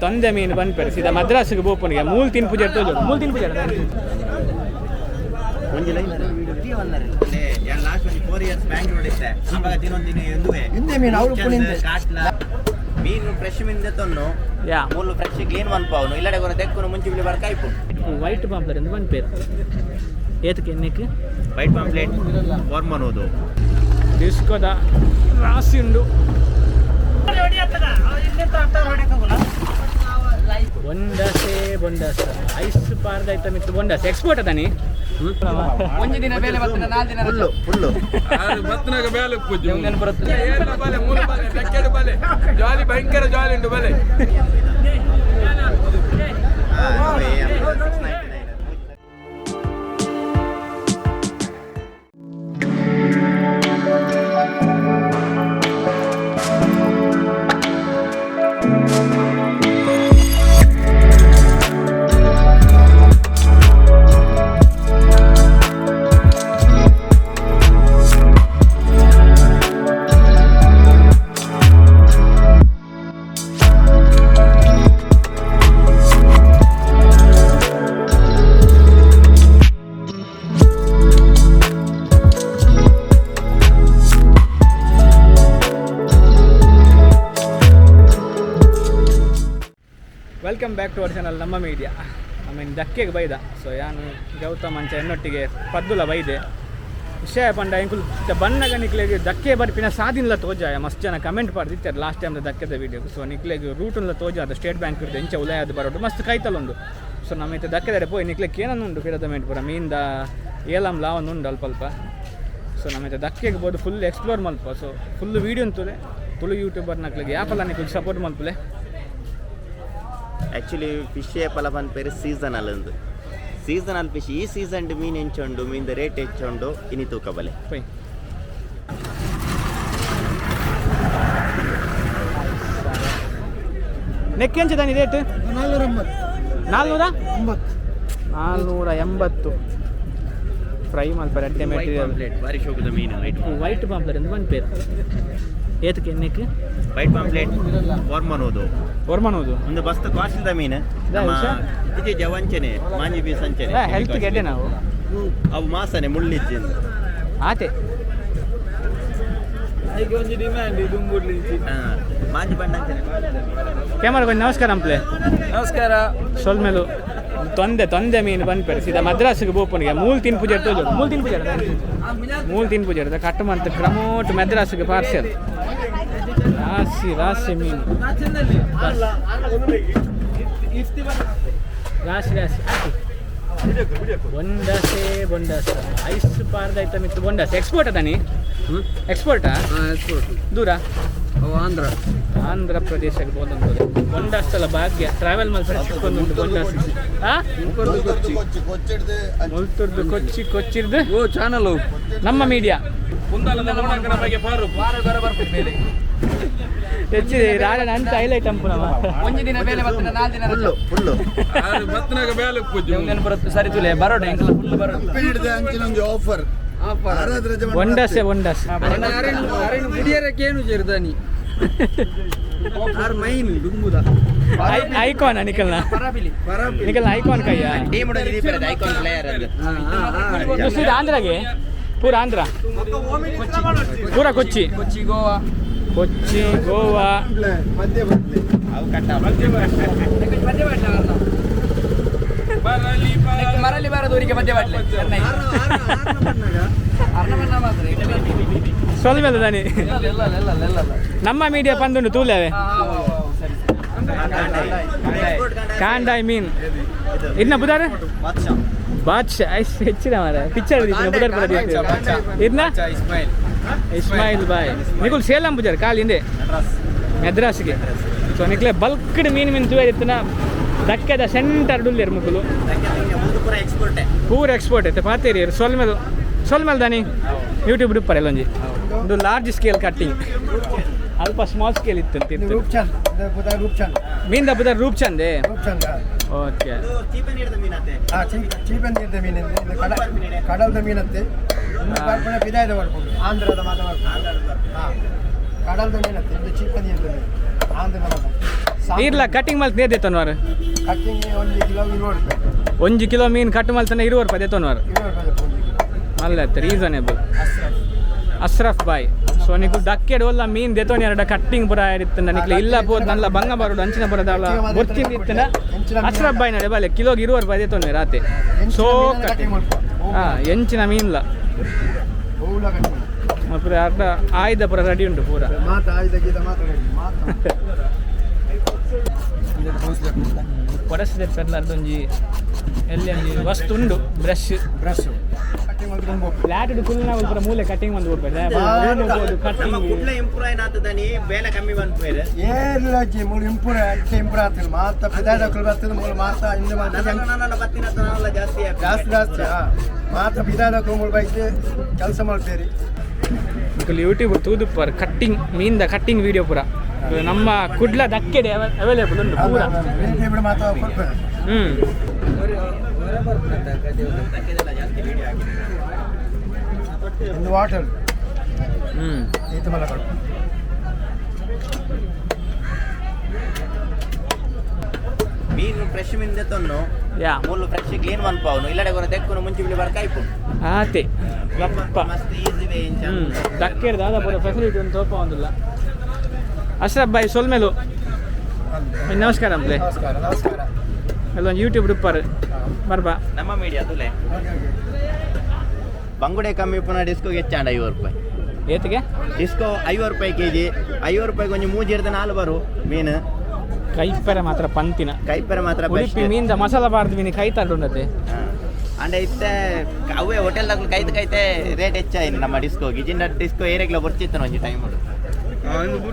ತೊಂದೆ ಮೀನು ಬಂದ್ಪೇರು ಸೀದಾ ಮದ್ರಾಸಿಗೆ ಬೋಪನಿಗೆ ಮೂಲ್ ತಿನ್ ಪೂಜೆ ತೋಜು ಮೂಲ್ ತಿನ್ ಪೂಜೆ ಮೀನು ಫ್ರೆಶ್ ಮೀನು ತೊನ್ನು ಮೂಲು ಫ್ರೆಶ್ ಕ್ಲೀನ್ ಮನ್ಪಾವನು ಇಲ್ಲಡೆ ಕೊನ ತೆಕ್ಕೊನು ಮುಂಚೆ ಬಿಳಿ ಬರ ಕಾಯ್ಪು ವೈಟ್ ಪಾಂಪ್ಲೆಟ್ ಎಂದು ಬಂದ್ಪೇರು ಏತಕ್ಕೆ ಎಣ್ಣೆಕ್ಕೆ ವೈಟ್ ಪಾಂಪ್ಲೆಟ್ ಫಾರ್ಮನೋದು ಡಿಸ್ಕೋದ ರಾಸಿ ಉಂಡು ಬೊಂಡಾಸೆ ಐಸ್ ಪಾರ್ದ ಐಟಮ್ ಇತ್ತು ಬೊಂಡಾಸೆ ಎಕ್ಸ್ಪೋರ್ಟ್ ಅದಾನಿ ಒಂದು ದಿನ ಬೇಲೆ ಬರ್ತದೆ 4 ದಿನ ಫುಲ್ಲು ಬತ್ತನಾಗ ಬೇಲೆ ಪೂಜೆ ಬರುತ್ತೆ ಬಲೆ 3 ಬಲೆ ಲೆಕ್ಕೆಡು ಬಲೆ ಜಾಲಿ ಭಯಂಕರ ಜಾಲಿ ಉಂಟು ಬಲೆ welcome back to our channel ನಮ್ಮ ಮೀಡಿಯಾ ಆಮೇಲೆ ದಕ್ಕೆಗೆ ಬೈದ ಸೊ ಯಾನು ಗೌತಮ್ ಅಂಚ ಎನ್ನೊಟ್ಟಿಗೆ ಪದ್ದುಲ ಬೈದೆ ವಿಷಯ ಪಂಡ ಇಂಕುಲ್ ಬಣ್ಣಗ ನಿಕ್ಲೆಗೆ ದಕ್ಕೆ ಬರ್ಪಿನ ಸಾದಿನ್ಲ ತೋಜಾಯ ಮಸ್ತ್ ಜನ ಕಮೆಂಟ್ ಮಾಡ್ದಿತ್ತಾರೆ ಲಾಸ್ಟ್ ಟೈಮ್ ದಕ್ಕದ ವೀಡಿಯೋ ಸೊ ನಿಕ್ಲೆಗೆ ರೂಟನ್ಲ ತೋಜಾದ ಸ್ಟೇಟ್ ಬ್ಯಾಂಕ್ ಇರುತ್ತೆ ಎಂಚ ಉದಯದ ಬರೋದು ಮಸ್ತ್ ಕೈತಲ್ಲೊಂದು ಸೊ ನಮ್ಮೈತೆ ದಕ್ಕೆದಾರೆ ಪೋಯ್ ನಿಕ್ಲೆಗೆ ಏನನ್ನುಂಡು ಪಿರದಮೆಂಟ್ ಪೂರ ಮೀನ್ದ ಏಲಂ ಲಾವನ್ ಉಂಡು ಅಲ್ಪ ಸೊ ನಮ್ಮೈತೆ ದಕ್ಕೆಗೆ ಬೋದು ಫುಲ್ ಎಕ್ಸ್ಪ್ಲೋರ್ ಮಲ್ಪ ಸೊ ಫುಲ್ ವೀಡಿಯೋ ಅಂತದೆ ತುಳು ಯೂಟ್ಯೂಬರ್ ನಕ್ಲೆಗೆ ಯಾಪಲ್ಲ ನಿಕ್ಲಿಗೆ ಸಪೋರ್ಟ್ ಮಲ್ಪಲೆ ಆ್ಯಕ್ಚುಲಿ ಫಿಶ್ ಏಪಲ ಬಂದ್ಪೇರು ಸೀಸನಲ್ ಫಿಶ್ ಈ ಸೀಸನ್ ಮೀನು ಹೆಂಚುಂಡು ಮೀನ್ದ ರೇಟ್ ಹೆಚ್ಚುಂಡು ಇನಿ ತೂಕ ಬಲೆ ಪೈ ನೆಕ್ ಎಂಚದಾನಿ ರೇಟ್ 480 ಫ್ರೈ ಮಲ್ಪರೆ ಅಡ್ಡೆ ಮೆಟೀರಿಯಲ್ ಬಾರಿ ಶೋಕದ ಮೀನು ವೈಟ್ ಪಾಂಪ್ಲೆಟ್ ಎಂದು ಬಂದ್ಪೇರು ಏತಕ್ಕೆ ಎಣ್ಣೆಕ್ಕೆ ವೈಟ್ ಪಾಂಪ್ಲೆಟ್ ಫಾರ್ಮನೋದು ಒಂದು ಬಸ್ತ್ ಕಾಸ್ಟ್ಲಿದ ಮೀನು ಇದು ಜವಂಚನೆ ಮಾಂಜಿ ಬೀಸ್ ಅಂಚನೆ ಹೆಲ್ತ್ ಗೆಡ್ಡೆ ನಾವು ಅವು ಮಾಸನೆ ಮುಳ್ಳಿಜ್ಜಿಂದು ಆತೆ ಮಾಂಜಿ ಬಣ್ಣ ಅಂಚನೆ ಕ್ಯಾಮರಾ ಬಂದು ನಮಸ್ಕಾರ ಅಂಪ್ಲೆ ನಮಸ್ಕಾರ ಸೊಲ್ಮೇಲು ತೊಂದೆ ಮೀನು ಬಂದ್ಪೇರು ಸೀದಾ ಮದ್ರಾಸಿಗೆ ಬೋಪನಿಗೆ ಮೂಲ್ ತಿನ್ ಪೂಜೆ ತೋಜು ಮೂಲ್ ತಿನ್ ಪೂಜೆ ಕಟ್ಟು ಮಂತ್ ಕ್ರಮೋಟ್ ಮದ್ರಾಸಿಗೆ ಪಾರ್ಸೆಲ್ ರಾಸಿ ಮೀನು ರಾಸಿ ಬೊಂಡಾಸೆ ಐಸ್ ಪಾರ್ದ ಐಟಮ್ ಇತ್ತು ಬೊಂಡಾಸೆ ಎಕ್ಸ್ಪೋರ್ಟ್ ಅದಾನಿ ಎಕ್ಸ್ಪೋರ್ಟಾ ದೂರ ಆಂಧ್ರ ಪ್ರದೇಶಕ್ಕೆ ಹೋದಂಥದ್ದು ಬೊಂಡಾಸ್ತಲ್ಲ ಭಾಗ್ಯ ಟ್ರಾವೆಲ್ ಮಾಡ್ಕೊಂಡು ಬೊಂಡಾಸ್ ಮುಲ್ತುರ್ದು ಕೊಚ್ಚಿರ್ದು ಚಾನಲ್ ನಮ್ಮ ಮೀಡಿಯಾ ಹೆಚ್ಚಿದೆ ರಾಜನ ಅಂತ ಹೈಲೈಟ್ ಅಂಪು ನಮ್ಮ ಒಂದು ದಿನ ಬೇಲೆ ಬರ್ತದೆ 4 ದಿನ ಫುಲ್ಲು ಬತ್ತನಾಗ ಬೇಲೆ ಪೂಜೆ ಬರುತ್ತೆ ಸರಿ ತುಲೆ ಬರೋಣ ಎಂಕಲ ಫುಲ್ ಬರೋಣ ಆಫರ್ ಬೊಂಡಾಸೆ ಗುಡಿಯರಕ್ಕೆ ಏನು ಸೇರಿದಾನಿ ಮೈನ್ ಡುಂಬುದ ಐಕಾನ್ ನಿಖಲ್ನ ಐಕಾನ್ ಕೈಯ ಐಕಾನ್ ಪ್ಲೇಯರ್ ಅದು ಸೀದಾ ಆಂಧ್ರಗೆ ಪೂರ ಆಂಧ್ರ ಪೂರ ಕೊಚ್ಚಿ ಗೋವಾ ಮರಳಿ ಬಾರದವರಿಗೆ ಮಧ್ಯ ಬಾಟ್ಲೆ ಸೊಲ್ಮೇಲೆ ದಾನಿ ನಮ್ಮ ಮೀಡಿಯಾ ಪಂದುಂಡು ತೂಲೇವೆ ಕಾಂಡಾಯ್ ಮೀನ್ ಇನ್ನ ಬುಧಾರ ಬಾದ್ಶಾ ಹೆಚ್ಚಿನ ಮಾರ ಪಿಕ್ಚರ್ ಬುಧಾರ್ ಪಡ ಇನ್ನ ಇಸ್ಮಾಯಿಲ್ ಬಾಯ್ ನಿಕುಲ್ ಸೇಲಂ ಬುಜಾರ್ ಕಾಲ್ ಹಿಂದೆ ಮದ್ರಾಸ್ಗೆ ಸೊ ನಿಕ್ಲೆ ಬಲ್ಕ್ಡ್ ಮೀನು ತೂಯತ್ತಿನ ದಕ್ಕದ ಸೆಂಟರ್ ಡುಲ್ಲೇರು ಮುಕ್ಕಲು ಪೂರ ಎಕ್ಸ್ಪೋರ್ಟ್ ಐತೆ ಪಾತೇರಿ ಸೊಲ್ಮೇಲೆ ದಾನಿ ಯೂಟ್ಯೂಬ್ ಡುಪ್ಪರ್ ಎಲ್ಲ ಒಂದು ಲಾರ್ಜ್ ಸ್ಕೇಲ್ ಕಟ್ಟಿಂಗ್ ಅಲ್ಪ ಸ್ಮಾಲ್ ಸ್ಕೇಲ್ ಇತ್ತು ಮೀನ್ ದಬ್ಬದ ರೂಪ್ ಚಂದೆ ಓಕೆ ಕಡಲ್ದ ಮೀನಂತೆ ವಿದಾಯದ ಮಾಡ್ಕೊಂಡು ಆಂಧ್ರದ ಮಾತಾಡ್ಕೊಂಡು ಕಡಲ್ದ ಮೀನಂತೆ ಇದು ಚೀಪನಿ ಅಂತ ಆಂಧ್ರ ಇರ್ಲ ಕಟಿಂಗ್ ಮಲ್ತು ನೇರ್ ದೇತೋನ್ವಾರ ಕಟ್ಟಿಂಗ್ 1 ಕಿಲೋ 20 ರೂಪಾಯಿ 1 ಕಿಲೋ ಮೀನು ಕಟ್ ಮಲ್ತನ 20 ರೂಪಾಯಿ ದೇತೋನ್ವಾರ 20 ರೂಪಾಯಿ ಅಲ್ಲ ರೀಸನೇಬಲ್ ಅಶ್ರಫ್ ಬಾಯ್ ಸೊ ನಿಕ್ಲು ದಕ್ಕೆಡ್ ಒಲ್ಲ ಮೀನ್ ದೇತೋನಿ ಎರಡ ಕಟ್ಟಿಂಗ್ ಬರ ಇರ್ತಂಡ ನಿಕ್ಲೆ ಇಲ್ಲ ಬೋದ್ ನಲ್ಲ ಬಂಗ ಬರೋಡು ಅಂಚಿನ ಬರೋದಲ್ಲ ಗೊತ್ತಿಂದ ಇತ್ತಂಡ ಅಶ್ರಫ್ ಬಾಯ್ ನಡೆ ಬಾಲೆ ಕಿಲೋಗೆ 20 ರೂಪಾಯಿ ದೇತೋನಿ ರಾತೆ ಸೋ ಎಂಚಿನ ಮೀನ್ಲ ಬಹುಳ ಕಟ್ಟಿಂಗ್ ಪೂರ ಅರ್ಧ ಆಯ್ದ ಪೂರ ರೆಡಿ ಉಂಟು ಪೂರ ಮಾತ ಆಯ್ದ ಗೀತ ಮಾತಾಡಿ ಮಾತ ಕೊಡಸಿದೆ ಪೆರ್ಲಾರ್ದೊಂಜಿ ಎಲ್ಲಿ ಒಂಜಿ ವಸ್ತು ಉಂಡು ಬ್ರಷ್ ಕಟ್ಟಿಂಗ್ ಮಾಡ್ಕೊಂಡು ಫ್ಲಾಟ್ ಫುಲ್ ನಾವು ಪೂರ ಮೂಲೆ ಕಟ್ಟಿಂಗ್ ಒಂದು ಹೋಗ್ಬೇಕು ನಮ್ಮ ಕಟ್ಟಿಂಗ್ ಕುಡ್ಲ ಇಂಪ್ರೂವ್ ಆಯ್ನಾತದನಿ ಬೇಲೆ ಕಮ್ಮಿ ಬಂದ ಮೇಲೆ ಏನಿಲ್ಲ ಜಿ ಮೂರು ಇಂಪ್ರೂವ್ ಆಗ್ತಿಲ್ಲ ಮಾತ ಬಿದಾಡಕ್ಕೆ ಬರ್ತದೆ ಮೂರು ಮಾತ ಹಿಂದೆ ನನ್ನ ಬತ್ತಿನ ತನಲ್ಲ ಜಾಸ್ತಿ ಜಾಸ್ತಿ ಮಾತ ಬಿದಾಡಕ್ಕೆ ಮೂರು ಬೈಕ್ ಕೆಲಸ ಮಾಡ್ತೀರಿ ಯೂಟ್ಯೂಬ್ ತೂದುಪ್ಪರ್ ಕಟ್ಟಿಂಗ್ ಮೀನ್ದ ಕಟ್ಟಿಂಗ್ ವಿಡಿಯೋ ಪೂರ ನಮ್ಮ ಕುಡ್ಲ ದಕ್ಕೆಡೆ ಅವೈಲೇಬಲ್ ಉಂಟು ಪೂರ ಬಿಡು ಮಾತ ಕೊಡ್ಬೇಡ ಒಂದು ವಾಟರ್ ಈತ ಮಲ್ಲ ಕೊಡು ಮೀನು ಫ್ರೆಶ್ ಮೀನು ತೆತ್ತೊಂದು ಯಾ ಮೂಲು ಫ್ರೆಶ್ ಕ್ಲೀನ್ ಮನ್ಪಾವನು ಇಲ್ಲಡೆ ಕೊರ ತೆಕ್ಕೊಂಡು ಮುಂಚೆ ಬಿಳಿ ಬರ್ಕ ಆಯ್ಪುಂಡು ಆತೆ ಮಸ್ತ್ ಈಸಿ ವೇ ಇಂಚ ದಕ್ಕೆಡೆ ದಾದ ಪೂರ ಫೆಸಿಲಿಟಿ ಒಂದು ತೋಪ ಒಂದಿಲ್ಲ ಅಶ್ರಫ್ ಬಾಯ್ ಸೊಲ್ಮೇಲು ನಮಸ್ಕಾರ ಅಂಬ್ಲೆ ನಮಸ್ಕಾರ ಅಲ್ಲೊಂದು ಯೂಟ್ಯೂಬ್ ರೂಪಾರು ಬರ್ಬಾ ನಮ್ಮ ಮೀಡಿಯಾ ತುಲೆ ಬಂಗುಡೆ ಕಮ್ಮಿ ಪುನಃ ಡಿಸ್ಕೋಗೆ ಹೆಚ್ಚಾಂಡ 50 ರೂಪಾಯಿ ಏತಿಗೆ ಡಿಸ್ಕೋ 50 ರೂಪಾಯಿ ಕೆಜಿ 50 ರೂಪಾಯಿಗೆ ಒಂದು 3 ಇರ್ದ 4 ಬರು ಮೀನು ಕೈಪೆರೆ ಮಾತ್ರ ಪಂತಿನ ಕೈಪೆರ ಮಾತ್ರ ಉಡುಪಿ ಮೀನ್ದ ಮಸಾಲ ಬಾರ್ದು ಮೀನು ಕೈ ತಗೊಂಡತೆ ಅಂಡೆ ಇತ್ತೆ ಅವೇ ಹೋಟೆಲ್ದಾಗ ಕೈತೆ ರೇಟ್ ಹೆಚ್ಚಾಯಿನಿ ನಮ್ಮ ಡಿಸ್ಕೋಗೆ ಇಜಿಂದ ಡಿಸ್ಕೋ ಏರೆಗ್ಲ ಬರ್ತಿತ್ತು ಒಂಜಿ ಟೈಮ್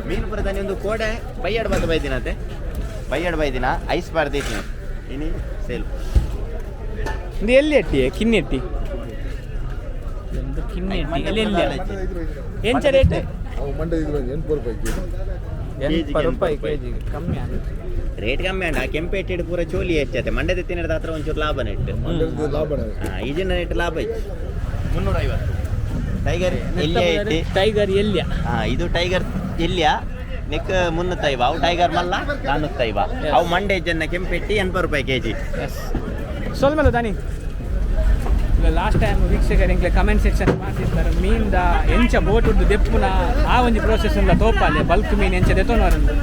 ಮೀನು ಪುರದಾನಿ ಒಂದು ಕೋಡೆ ಬೈಯಾಡ್ ಬಂದು ಬೈದಿನತೆ ಬೈಯಾಡ್ ಬೈದಿನ ಐಸ್ ಬಾರ್ದೈತಿ ಇನಿ ಸೇಲ್ ಇದು ಎಲ್ಲಿ ಎಟ್ಟಿ ಕಿನ್ನಿ ಎಟ್ಟಿ ಒಂದು ಕಿನ್ನಿ ಎಟ್ಟಿ ಎಲ್ಲಿ ಎಂಚ ರೇಟ್ ರೂಪಾಯಿ ಕೆಜಿಗೆ ಕಮ್ಮಿ ಆಗುತ್ತೆ ರೇಟ್ ಕಮ್ಮಿ ಅಂಡ ಕೆಂಪೆ ಇಟ್ಟಿಟ್ಟು ಪೂರ ಚೋಲಿ ಹೆಚ್ಚತ್ತೆ ಮಂಡ್ಯದ ತಿನ್ನದ ಹತ್ರ ಒಂಚೂರು ಲಾಭ ನೆಟ್ಟು ಈಜಿನ ರೇಟ್ ಲಾಭ ಐತಿ 350 ಟೈಗರ್ ಎಲ್ಲಿಯ ಇಟ್ಟು ಟೈಗರ್ ಎಲ್ಲಿಯ ಇದು ಟೈಗರ್ ಎಲ್ಲಿಯ ನೆಕ್ 300 ಅವು ಟೈಗರ್ ಮಲ್ಲ 400 ಅವು ಮಂಡ್ಯ ಜನ ಕೆಂಪೆಟ್ಟಿ 80 ರೂಪಾಯಿ ಕೆಜಿ ಸೊಲ್ಮೇಲೆ ದಾನಿ ಲಾಸ್ಟ್ ಟೈಮ್ ವೀಕ್ಷಕರಿಗೆ ಕಮೆಂಟ್ ಸೆಕ್ಷನ್ ಮಾಡ್ತಿರ್ತಾರೆ ಮೀನ್ದ ಎಂಚ ಬೋಟ್ ಉಡ್ದು ದೆಪ್ಪುನ ಆ ಒಂದು ಪ್ರೋಸೆಸ್ ಎಲ್ಲ ತೋಪಾಲೆ ಬಲ್ಕ್ ಮೀನು ಎಂಚ ದೆತ್ತೋನವರಂದು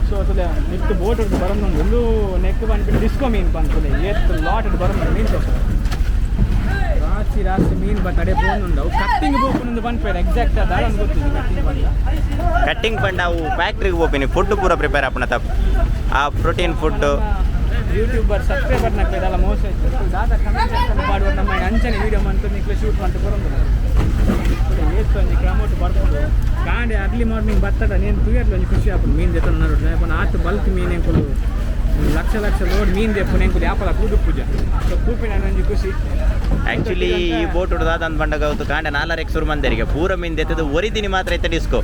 ಸೊ ಅದೇ ನೆಕ್ಸ್ಟ್ ಬೋಟ್ ಉಡ್ದು ಬರೋದು ಒಂದು ನೆಕ್ ಬಂದ್ಬಿಟ್ಟು ಡಿಸ್ಕೋ ಮೀನು ಬಂದ್ಬಿಟ್ಟು ಎಷ್ಟು ಲಾಟ್ ಉಡ್ದು ಬರೋದು ಮೀನು ತೋಪ ರಾತ್ರಿ ಮೀನು ಬಂದು ಅಡೆ ಬೋನುಂಡು ಅವು ಕಟ್ಟಿಂಗ್ ಬೋಪುನೊಂದು ಬಂದ್ಬೇಡ ಎಕ್ಸಾಕ್ಟ್ ಅದ ಒಂದು ಗೊತ್ತಿಲ್ಲ ಕಟ್ಟಿಂಗ್ ಬಂದ ಕಟ್ಟಿಂಗ್ ಪಂಡ ಅವು ಫ್ಯಾಕ್ಟ್ರಿಗೆ ಹೋಗ್ತೀನಿ ಫುಡ್ ಪೂರ ಪ್ರಿಪೇರ್ ಆಪಣ ತಪ್ಪು ಆ ಪ್ರೋಟೀನ್ ಫುಡ್ ಯೂಟ್ಯೂಬರ್ ಸಬ್ಸ್ಕ್ರೈಬರ್ ನಾಲ್ಕೈದಲ್ಲ ಮೋಸ ದಾದ ಕಮೆಂಟ್ ಸೆಕ್ಷನ್ ಮಾಡುವ ನಮ್ಮ ಅಂಚನೆ ವೀಡಿಯೋ ಮಾಡ್ತು ನಿಕ್ಲೆ ಶೂಟ್ ಮಾಡ್ತು ಬರೋದು ಎಷ್ಟು ಒಂದು ಕ್ರಮೋಟ್ ಬರ್ಬೋದು ಕಾಂಡೆ ಅರ್ಲಿ ಮಾರ್ನಿಂಗ್ ಬರ್ತಡ ನೀನು ತುಯರ್ಲಿ ಒಂದು ಖುಷಿ ಆಪುದು ಮೀನು ದೆತ್ತೊಂದು ನೋಡ್ರಿ ಆತು ಬಲ್ಕ್ ಮೀನು ಎಂಕುಲು ಲಕ್ಷ ಲೋಡ್ ಮೀನು ದೆಪ್ಪು ಎಂಕುಲು ಯಾಪಲ ಕೂಡು ಪೂಜೆ ಸೊ ಕೂಪಿನ ಒಂಜಿ ಖುಷಿ ಆಕ್ಚುಲಿ ಈ ಬೋಟ್ ಉಡ್ದಾದ ಅಂದ್ ಬಂಡಾಗ ಅವತ್ತು ಕಾಂಡೆ 4 ಸುರು ಮಂದಿರಿಗೆ ಪೂರ ಮೀನು ದೆತ್ತದು ಒರಿದಿನಿ ಮಾತ್ರ ಐತೆ ಡಿಸ್ಕೋ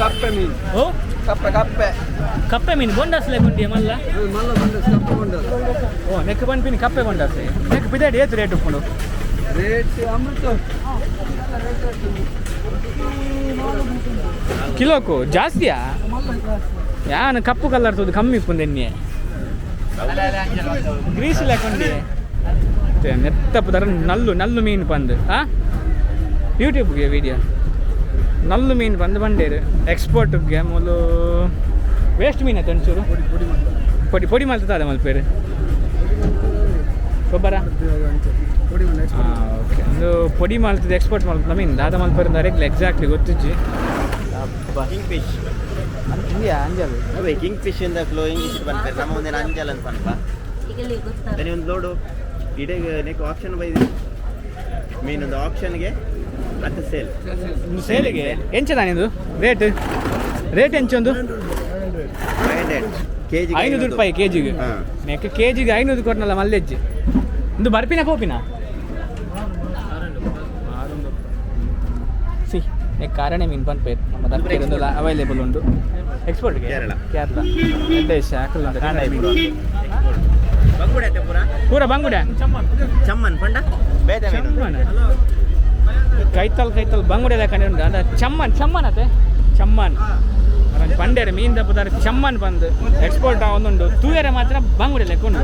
ಕಪ್ಪೆ ಮೀನು ಓ ಕಪ್ಪೆ ಕಪ್ಪೆ ಮೀನು ಬೊಂಡಾಸ್ ಲೇಕೊಂಡಿ ಮಲ್ಲ ಓ ನೆಕ್ ಬಂದ್ಪಿನಿ ಕಪ್ಪೆ ಬೊಂಡಾಸ್ ನೆಕ್ ಬಿದ್ದಾಡಿ ಏತು ರೇಟ್ ಉಪ್ಕೊಂಡು ರೇಟ್ ಅಮೃತ ಕಿಲೋಕು ಜಾಸ್ತಿಯಾ ಯಾನು ಕಪ್ಪು ಕಲರ್ ತೋದು ಕಮ್ಮಿ ಇಪ್ಪುಂದೆನ್ನೆ ಗ್ರೀಸ್ ಲೇಕೊಂಡಿ ನೆತ್ತಪ್ಪು ತರ ನಲ್ಲು ಮೀನು ಬಂದು ಯೂಟ್ಯೂಬ್ಗೆ ವಿಡಿಯೋ ನಲ್ಲು ಮೀನು ಬಂದು ಬಂಡೇರು ಎಕ್ಸ್ಪೋರ್ಟ್ಗೆ ಮೊದಲು ವೇಸ್ಟ್ ಮೀನು ಆಯ್ತು ಒಂಚೂರು ಪೊಡಿ ಮಲ್ತದ ಮಲ್ಪೇರು ಗೊಬ್ಬರ ಓಕೆ ಒಂದು ಪೊಡಿ ಮಲ್ತದ ಎಕ್ಸ್ಪೋರ್ಟ್ ಮಲ್ತದ ಮೀನು ದಾದ ಮಲ್ಪೇರಿಂದ ಅರೆಗ್ಲಿ ಎಕ್ಸಾಕ್ಟ್ಲಿ ಗೊತ್ತಿಜ್ಜಿ ಕಿಂಗ್ ಫಿಶ್ ಇಂಡಿಯಾ ಅಂಜಲ್ ಅವೇ ಕಿಂಗ್ ಫಿಶ್ ಇಂದ ಫ್ಲೋ ಇಂಗ್ಲಿಷ್ ಬಂದ್ತಾರೆ ನಮ್ಮ ಒಂದೇನು ಅಂಜಲ್ ಅಂತ ಅನ್ಪ ದನಿ ಒಂದು ಲೋಡು ಇಡೆಗೆ ನೆಕ್ ಆಪ್ಷನ್ ಬೈದಿ ಮೀನೊಂದು ಆಪ್ಷನ್ಗೆ ಅದು ಸೇಲ್ ಸೇಲಿಗೆ ಎಂಚದ ನಿಂದು ರೇಟ್ ಎಂಚೊಂದು 500 ಕೆಜಿ 500 ರೂಪಾಯಿ ಕೆಜಿಗೆ ನೆಕ್ ಕೆಜಿಗೆ 500 ಕೊಟ್ಟನಲ್ಲ ಮಲ್ಲೆಜ್ಜಿ ಇದು ಬರ್ಪಿನ ಪೋಪಿನ ಸಿ ನೆಕ್ ಕಾರಣೆ ಮೀನು ಬಂದ್ಪೇರು ನಮ್ಮ ದರ್ಪೇರು ಅವೈಲೇಬಲ್ ಉಂಟು ಎಕ್ಸ್ಪೋರ್ಟ್ಗೆ ಕೇರಳ ದೇಶ ಪೂರ ಬಂಗುಡೆ ಚಮ್ಮನ್ ಪಂಡ ಬೇದ ಚಮ್ಮನ್ ಕೈತಲ್ ಬಂಗುಡೆ ಲೆಕ್ಕನೆ ಉಂಟು ಅಂದ್ರೆ ಚಮ್ಮನ್ ಅತ್ತೆ ಚಮ್ಮನ್ ಪಂಡೇರು ಮೀನ್ ದಪ್ಪದಾರ ಚಮ್ಮನ್ ಬಂದು ಎಕ್ಸ್ಪೋರ್ಟ್ ಒಂದುಂಡು ತೂಯರೆ ಮಾತ್ರ ಬಂಗುಡೆ ಲೆಕ್ಕೊಂಡು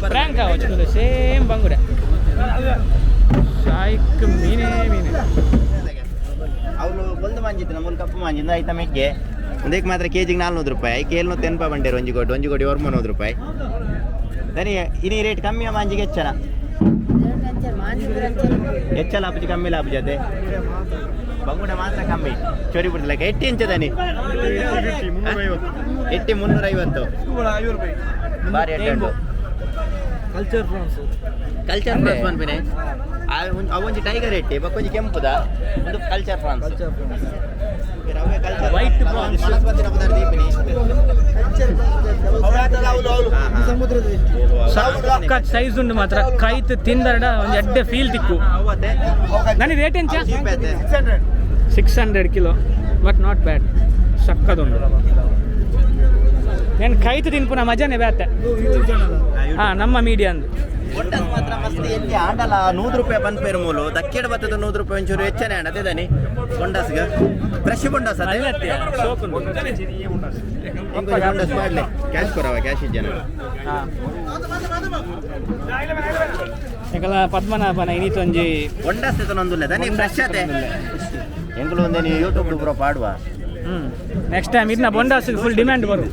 ಫ್ರ್ಯಾಂಕ್ ಆಗೋದು ಸೇಮ್ ಬಂಗುಡೆ ಸಾಯ್ಕ್ ಮೀನೇ ಅವಳು ಒಂದು ಮಾಂಜಿತ್ತು ನಮ್ಮಲ್ಲಿ ಕಪ್ಪು ಮಾಂಜಿಂದ ಐತ ಮೆಗ್ಗೆ ಒಂದಕ್ಕೆ ಮಾತ್ರ ಕೆಜಿಗೆ 400 ರೂಪಾಯಿ ಐಕೆ 780 ಬಂಡೇರು ಒಂಜಿ ಕೋಟಿ 900 ರೂಪಾಯಿ ದನಿ ಇನಿ ರೇಟ್ ಕಮ್ಮಿ ಮಾಂಜಿಗೆ ಹೆಚ್ಚಲ್ಲ ಅಪ್ಪಜಿ ಕಮ್ಮಿ ಲಾಭ ಜೊತೆ ಬಂಗುಡ ಮಾತ್ರ ಕಮ್ಮಿ ಚೋರಿ ಬಿಡ್ತಿಲ್ಲ 8 ಇಂಚ್ ದನಿ 350 ಬಾರಿ ಅಡ್ಡು ಕಲ್ಚರ್ ಫ್ರಾನ್ಸ್ ಕಲ್ಚರ್ ಫ್ರಾನ್ಸ್ ಬಂದ್ಬಿನೆ ಅವೊಂಜಿ ಟೈಗರ್ ಎಟ್ಟಿ ಬಕ್ಕೊಂಜಿ ಕೆಂಪುದ ಒಂದು ಕಲ್ಚರ್ ಫ್ರಾನ್ಸ್ White prawns. ಸಖತ್ ಸೈಜ್ ಉಂಡು ಮಾತ್ರ ಕೈತ್ ತಿಂದರಡ ಒಂದು ಎಡ್ಡೆ ಫೀಲ್ ತಿಕ್ಕು ನನಗೆ ರೇಟ್ ಎಂಚ 600 ಕಿಲೋ ಬಟ್ ನಾಟ್ ಬ್ಯಾಡ್ ಸಕ್ಕದುಂಡು ಏನು ಕೈತ್ ತಿನ್ಪುನ ಮಜಾನೇ ಬ್ಯಾತೆ ಹಾಂ ನಮ್ಮ ಮೀಡಿಯಂದು ಒಟ್ಟಲ್ಲಿ ಮಾತ್ರ ಮಸ್ತ್ ಎಲ್ಲಿ ಆಂಡಲ 100 ರೂಪಾಯಿ ಬಂದ್ಪೇರು ಮೂಲು ದಕ್ಕೆಡ್ ಬತ್ತದ 100 ರೂಪಾಯಿ ಒಂಚೂರು ಹೆಚ್ಚನೆ ಆಂಡ ಅದೇ ದನಿ ಬೊಂಡಸ್ಗ ಫ್ರೆಶ್ ಬೊಂಡಸ್ ಅದೇ ಬೊಂಡಸ್ ಮಾಡ್ಲಿ ಕ್ಯಾಶ್ ಕೊರವ ಕ್ಯಾಶ್ ಇಜ್ಜನ ಯಾಕಲ್ಲ ಪದ್ಮನಾಭನ ಇನಿತೊಂಜಿ ಬೊಂಡಸ್ ಒಂದುಲ್ಲ ದನಿ ಫ್ರೆಶ್ ಅದೇ ಎಂಗ್ಳು ಒಂದೇ ನೀವು ಯೂಟ್ಯೂಬ್ ಪೂರ ಪಾಡುವ ನೆಕ್ಸ್ಟ್ ಟೈಮ್ ಇದನ್ನ ಬೊಂಡಾಸ್ಗೆ ಫುಲ್ ಡಿಮ್ಯಾಂಡ್ ಬರು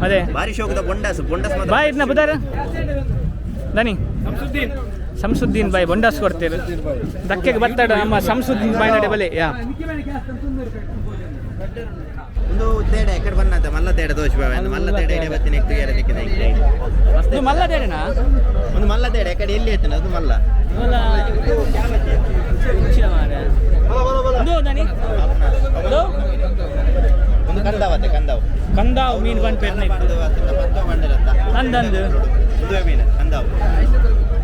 ಅದೇ ಬಾರಿ ಶೋಕದ ಬೊಂಡಸ್ ಮಾತ್ರ ಬಾಯ್ ಇದನ್ನ ಬುದಾರ ದನಿ ಸಂಸುದ್ದೀನ್ ಬಾಯ್ ಬೊಂಡಾಸ್ ಕೊಡ್ತೇವೆ ದಕ್ಕೆಗೆ ಬತ್ತಾಡ ನಮ್ಮ ಸಂಸುದ್ದೀನ್ ಬಾಯ್ ನಡೆ ಬಲೆ ಯಾ ಒಂದು ತೇಡ ಎಕಡೆ ಬನ್ನದ ಮಲ್ಲ ತೇಡ ದೋಷ ಮಲ್ಲ ತೇಡ ಎಡೆ ಬತ್ತಿನ ಎಕ್ತಿಗೆ ದಿಕ್ಕಿದೆ ಇದು ಮಲ್ಲ ತೇಡನಾ ಒಂದು ಮಲ್ಲ ತೇಡ ಎಕಡೆ ಎಲ್ಲಿ ಐತನ ಅದು ಮಲ್ಲ ದನಿ ಒಂದು ಕಂದಾವತ್ತೆ ಕಂದಾವ್ ಮೀನು ಬಂದ್ಪೇರ್ನ ನಂದಂದು ಮೀನು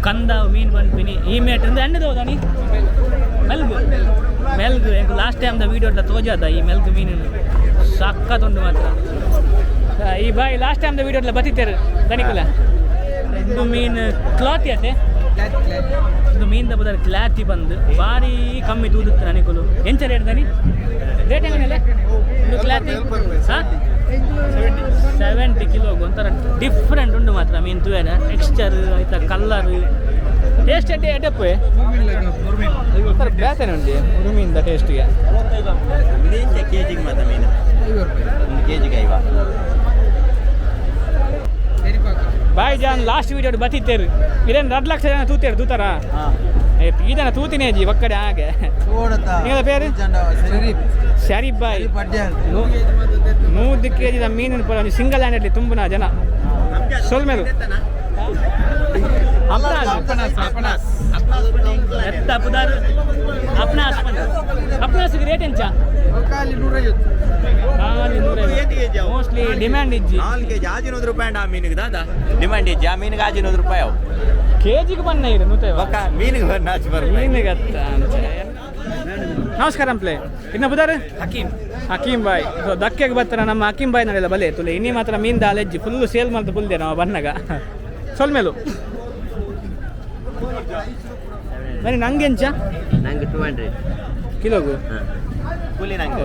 ಕಂದಾವ್ ಮೀನು ಬಂದ್ಪಿನಿ ಈ ಮೇಟ್ ಅಂದ್ರೆ ಎಣ್ಣೆದವ ದನಿ ಮೆಲ್ಗು ಲಾಸ್ಟ್ ಟೈಮ್ ದ ವಿಡಿಯೋ ತೋಜಾದ ಈ ಮೆಲ್ಗು ಮೀನು ಸಕ್ಕತ್ತುಂಡು ಮಾತ್ರ ಈ ಬಾಯಿ ಲಾಸ್ಟ್ ಟೈಮ್ ದ ವಿಡಿಯೋ ಬತ್ತಿತ್ತೇರು ದನಿಕಲ್ಲ ಇದು ಮೀನು ಕ್ಲಾತಿ ಅತೆ ಇದು ಮೀನು ದಬ್ಬದ ಕ್ಲಾತಿ ಬಂದು ಭಾರಿ ಕಮ್ಮಿ ತೂದುತ್ತೆ ನನಗಲು ಎಂಚ ರೇಟ್ ದನಿ ರೇಟ್ ಹೆಂಗನೆಲ್ಲ ಇದು ಕ್ಲಾತಿ ಹಾಂ 70 ಕಿಲೋಗೆ ಒಂಥರ ಡಿಫ್ರೆಂಟ್ ಉಂಟು ಮಾತ್ರ ಮೀನು ತೂಯನ ಟೆಕ್ಸ್ಚರ್ ಆಯ್ತಾ ಕಲ್ಲರ್ ಟೇಸ್ಟ್ ಎಡಪ್ಪೆ ಒಂಥರ ಬೇತನೆ ಉಂಟು ಉರುಮಿಂದ ಟೇಸ್ಟಿಗೆ ಕೆಜಿಗೆ ಮಾತ್ರ ಮೀನು 1 ಕೆಜಿಗೆ 5 ಬಾಯ್ ಜಾನ್ ಲಾಸ್ಟ್ ವಿಡಿಯೋ ಬತ್ತಿತ್ತೇರು ಇದೇನು 2 ಲಕ್ಷ ಜನ ತೂತಾರ ಇದನ್ನ ತೂತಿನೇ ಜಿ ಒಕ್ಕಡೆ ಹಾಗೆ ನಿಗಳ ಪೇರು ಶರೀಫ್ ಬಾಯ್ 100 kg ಮೀನಿನ ಪರ ಒಂದು ಸಿಂಗಲ್ ಹ್ಯಾಂಡಲ್ಲಿ ತುಂಬುನ ಜನ ಸೊಲ್ಮೇಲು ಎತ್ತ ಪುದಾರು ಅಪ್ನಾಸ್ಗೆ ರೇಟ್ ಎಂಚ ಮೋಸ್ಟ್ಲಿ ಡಿಮ್ಯಾಂಡ್ ಇಜ್ಜಿ 4 ಕೆಜಿ 100 ರೂಪಾಯಿ ಆ ಮೀನಿಗೆ ದಾದಾ ಡಿಮ್ಯಾಂಡ್ ಇಜ್ಜಿ ಆ ಮೀನಿಗೆ 100 ರೂಪಾಯಿ ಅವು ಕೆಜಿಗೆ ಬನ್ನ ಇರು ನೂತೇವ ಮೀನಿಗೆ ನಾಚಿ ಬರು ಮೀನಿಗೆ ನಮಸ್ಕಾರ ಅಂಪ್ಲೆ ಇನ್ನ ಬುದಾರ ಹಕೀಮ್ ಬಾಯ್ ಸೊ ದಕ್ಕೆಗೆ ಬರ್ತಾರ ನಮ್ಮ ಹಕೀಮ್ ಬಾಯ್ ನಡೆಯಲ್ಲ ಬಲೆ ತುಲೆ ಇನ್ನಿ ಮಾತ್ರ ಮೀನ್ ದಾಲೆಜ್ಜಿ ಫುಲ್ ಸೇಲ್ ಮಾಡ್ತಾ ಫುಲ್ದೆ ನಾವು ಬನ್ನಾಗ ಸೊಲ್ಮೇಲು ಬನ್ನಿ ನಂಗೆ ಎಂಚ ನಂಗೆ 200 ಕಿಲೋಗು ಕೂಲಿ ನಂಗೆ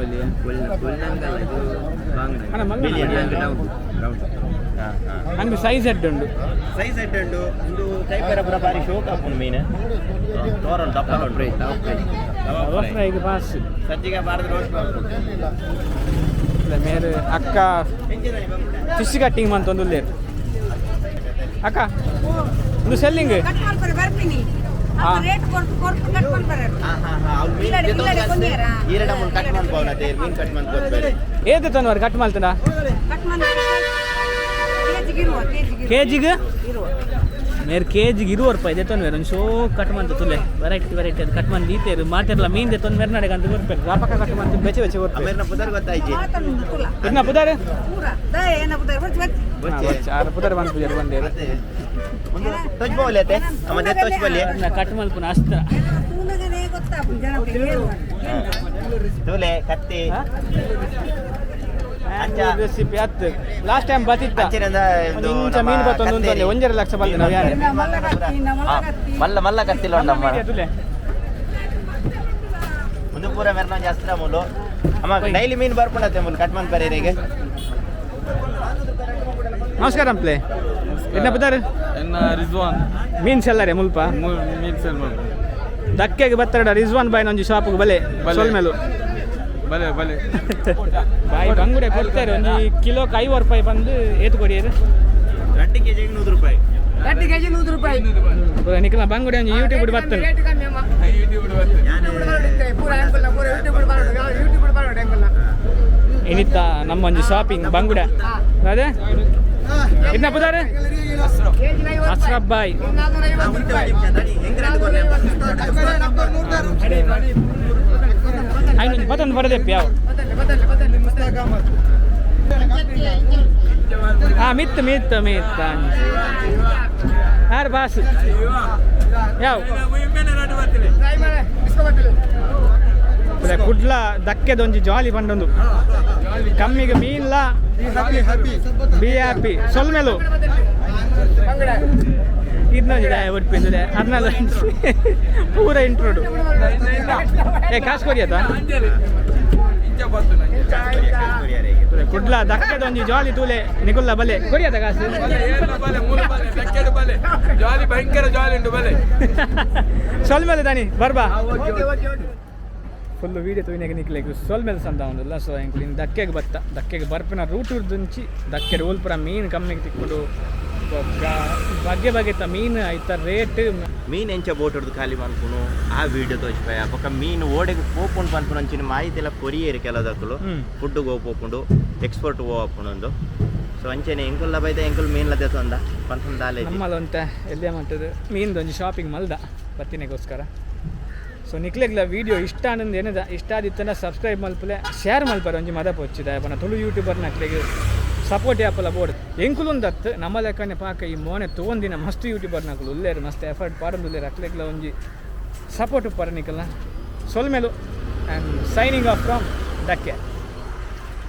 ನಂಗೆ ಸೈಜ್ ಹೆಡ್ ಉಂಡು ಸೈಜ್ ಹೆಡ್ ಉಂಡು ಒಂದು ಕೈಪರ ಪುರ ಬಾರಿ ಶೋಕ್ ಹಾಕೊಂಡು ಮೀನು ತೋರಲ್ ದಪ್ಪ ಈಗ ಪಾಸ್ ಸಜ್ಜಿಗೆ ಬಾರದು ಮೇರೆ ಅಕ್ಕ ಫಿಶ್ ಕಟ್ಟಿಂಗ್ ಮಂತೊಂದು ಅಕ್ಕ ಒಂದು ಸೆಲ್ಲಿಂಗ್ ಏದು ತನ್ವಾರ ಕಟ್ ಮಾಡ್ತಾನ ಕೆಜಿಗೆ ಮೇರೆ ಕೆಜಿಗೆ 20 ರೂಪಾಯಿ ಇದೆ ತೊಂದ್ರೆ ಒಂದು ಶೋ ಕಟ್ ಮಾಡ್ತ ತುಲೆ ವೆರೈಟಿ ಅದು ಕಟ್ ಮಾಡಿ ದೀತೇರು ಮಾತಿರಲ್ಲ ಮೀನ್ ದೆ ತೊಂದ್ರೆ ನಡೆಗ ಅಂತ ಬರ್ಬೇಕು ರಾಪಕ ಕಟ್ ಮಾಡ್ತು ಬೆಚ್ಚ ಬರ್ಬೇಕು ಪುದರ್ ಗೊತ್ತಾಯ್ತು ಇದನ್ನ ಪುದಾರ ಪುದಾರ ಬಂದೆ ತೊಜ್ ಬೋಲೆ ಮತ್ತೆ ತೊಜ್ ಬೋಲೆ ಕಟ್ ಮಲ್ಪುನ ಅಸ್ತ್ರ ತೋಲೆ ಕತ್ತಿ ರೆಸಿಪಿ ಹತ್ತು ಲಾಸ್ಟ್ ಟೈಮ್ ಬತ್ತಿತ್ತ ಇಂಚ ಮೀನು ಬತ್ತೊಂದು ಉಂಟಲ್ಲಿ 1.5 ಲಕ್ಷ ಬಂದೆ ನಾವು ಯಾರು ಮಲ್ಲ ಕತ್ತಿಲ್ಲ ಉಂಟಮ್ಮ ಒಂದು ಪೂರ ಮೆರ್ನ ಜಾಸ್ತಿ ಮೂಲು ಅಮ್ಮ ಡೈಲಿ ಮೀನು ಬರ್ಪಣತ್ತೆ ಮುಲ್ ಕಟ್ಮನ್ ಪರೇರಿಗೆ ನಮಸ್ಕಾರ ಪ್ಲೇ ಎನ್ನ ಪದಾರು ಎನ್ನ ರಿಜ್ವಾನ್ ಮೀನ್ ಸೆಲ್ಲರೆ ಮುಲ್ಪ ಮೀನ್ ಸೆಲ್ವನ್ ದಕ್ಕೆಗೆ ಬತ್ತಡ ರಿಜ್ವಾನ್ ಬಾಯ್ ಒಂಜಿ ಶಾಪ್ಗೆ ಬಲೆ ಸೊಲ್ಮೇಲು ಬಲೆ ಬಲೆ ಬಾಯಿ ಬಂಗುಡೆ ಕೊಡ್ತಾರೆ ಒಂಜಿ ಕಿಲೋಕ್ಕೆ 50 ರೂಪಾಯಿ ಬಂದು ಏತು ಕೊಡಿಯದು 2 kg 100 ರೂಪಾಯಿ 2 kg 100 ರೂಪಾಯಿ ನಿಖಿಲ ಬಂಗುಡೆ ಒಂಜಿ ಯೂಟ್ಯೂಬ್ ಬರ್ತಾನೆ ರೇಟ್ ಕಮ್ಮಿ ಅಮ್ಮ ಯೂಟ್ಯೂಬ್ ಪೂರ ಆಂಕಲ್ ಪೂರ ಯೂಟ್ಯೂಬ್ ಬರೋದು ಆಂಕಲ್ ಇನ್ನಿತ್ತ ನಮ್ಮ ಒಂಜಿ ಶಾಪಿಂಗ್ ಬಂಗುಡೆ ಅದೇ ಇದನ್ನ ಪದಾರೆ ಅಸ್ರಫ್ ಬಾಯ್ ಐನೊಂದು ಪತ್ತೊಂದು ಬರದೆಪ್ಪಿ ಯಾವ ಮಿತ್ ಮಿತ್ ಮಿತ್ ಯಾರು ಬಾಸ್ ಯಾವ ಕುಡ್ಲ ದಕ್ಕೆದೊಂಜಿ ಜಾಲಿ ಬಂಡೊಂದು ಕಮ್ಮಿಗೆ ಮೀನ್ಲ ಬಿ ಹ್ಯಾಪಿ ಸೊಲ್ಮೇಲು ಇದನ್ನೊಂದು ಒಡ್ಪಿಂದಿದೆ ಅದನ್ನೆಲ್ಲ ಪೂರ ಇಂಟ್ರೋಡು ಏ ಕಾಸು ಕೊರಿಯತ ಕುಡ್ಲ ದಕ್ಕೆದೊಂಜಿ ಜಾಲಿ ತೂಲೆ ನಿಗುಲ್ಲ ಬಲೆ ಕೊರಿಯತ ಕಾಸು ಜಾಲಿ ಭಯಂಕರ ಜಾಲಿ ಉಂಟು ಬಲೆ ಸೊಲ್ಮೇಲೆ ತಾನಿ ಬರ್ಬಾ ಫುಲ್ಲು ವೀಡಿಯೋ ತೂಯಿನಾಗ ನಿಕ್ಲಿಕ್ಕೆ ಸೊಲ್ಮೇಲೆ ಸಂದ ಒಂದಿಲ್ಲ ಸೊ ಇಂಕ್ಲಿನ್ ದಕ್ಕೆಗೆ ಬತ್ತ ದಕ್ಕೆಗೆ ಬರ್ಪಿನ ರೂಟ್ ಉರ್ದುಂಚಿ ದಕ್ಕೆ ಓಲ್ಪುರ ಮೀನು ಕಮ್ಮಿಗೆ ತಿಕ್ಕೊಂಡು ಬಗೆ ಬಗೆತ ಮೀನು ಐತ ರೇಟ್ ಮೀನು ಎಂಚ ಬೋಟ್ ಹೊಡೆದು ಖಾಲಿ ಪನ್ಪುನು ಆ ವಿಡಿಯೋ ತೋಚ್ಪಾಯ ಪಕ್ಕ ಮೀನು ಓಡೆಗೆ ಪೋಪುಂಡು ಪನ್ಪುನು ಅಂಚಿನ ಮಾಹಿತಿ ಎಲ್ಲ ಕೊರಿಯರ್ ಕೆಲದಕ್ಕಲು ಫುಡ್ಗೆ ಹೋಗ್ಪೋಪುಂಡು ಎಕ್ಸ್ಪೋರ್ಟ್ ಹೋಗ್ಪುಣೊಂದು ಸೊ ಅಂಚೆನೆ ಎಂಕುಲ್ಲ ಬೈದ ಎಂಕುಲ್ ಮೀನ್ಲ ತೆತ್ತೊಂದ ಪನ್ಪುನ್ ದಾಲೆ ನಮ್ಮಲ್ಲ ಅಂತ ಎಲ್ಲೇ ಮಾಡ್ತದೆ ಮೀನ್ದು ಒಂಜಿ ಶಾಪಿಂಗ್ ಮಲ್ದ ಬತ್ತಿನೆಗೋಸ್ಕರ ಸೊ ನಿಕ್ಲೆಗ್ಲ ವೀಡಿಯೋ ಇಷ್ಟ ಅನ್ನೋದು ಏನಿದೆ ಇಷ್ಟ ಆದಿತ್ತಂದ ಸಬ್ಸ್ಕ್ರೈಬ್ ಮಲ್ಪಲೆ ಶೇರ್ ಮಲ್ಪರೆ ಒಂಜಿ ಮದ ಪೊಚ್ಚಿದೆ ಬನ ತುಳು ಯೂಟ್ಯೂಬರ್ ನಕ್ಲೆಗೆ ಸಪೋರ್ಟ್ ಆ್ಯಪಲ್ಲ ಬೋರ್ಡ್ ಎಂಕುಲೊಂದತ್ತು ನಮ್ಮ ಲೆಕ್ಕನೆ ಪಾಕ ಈ ಮೋನೆ ತೊಗೊಂದಿನ ಮಸ್ತ್ ಯೂಟ್ಯೂಬರ್ ನಕಲು ಉಲ್ಲೇರು ಮಸ್ತ್ ಎಫರ್ಟ್ ಪಾಡೊಂದುಲ್ಲೇರು ಅಕ್ಲೆಗ್ಲ ಒಂಜಿ ಸಪೋರ್ಟ್ ಪರ ನಿಕಲ್ಲ ಸೊಲ್ಮೇಲು ಆ್ಯಂಡ್ ಸೈನಿಂಗ್ ಆಫ್ ಫ್ರಮ್ ದಕ್ಕೆ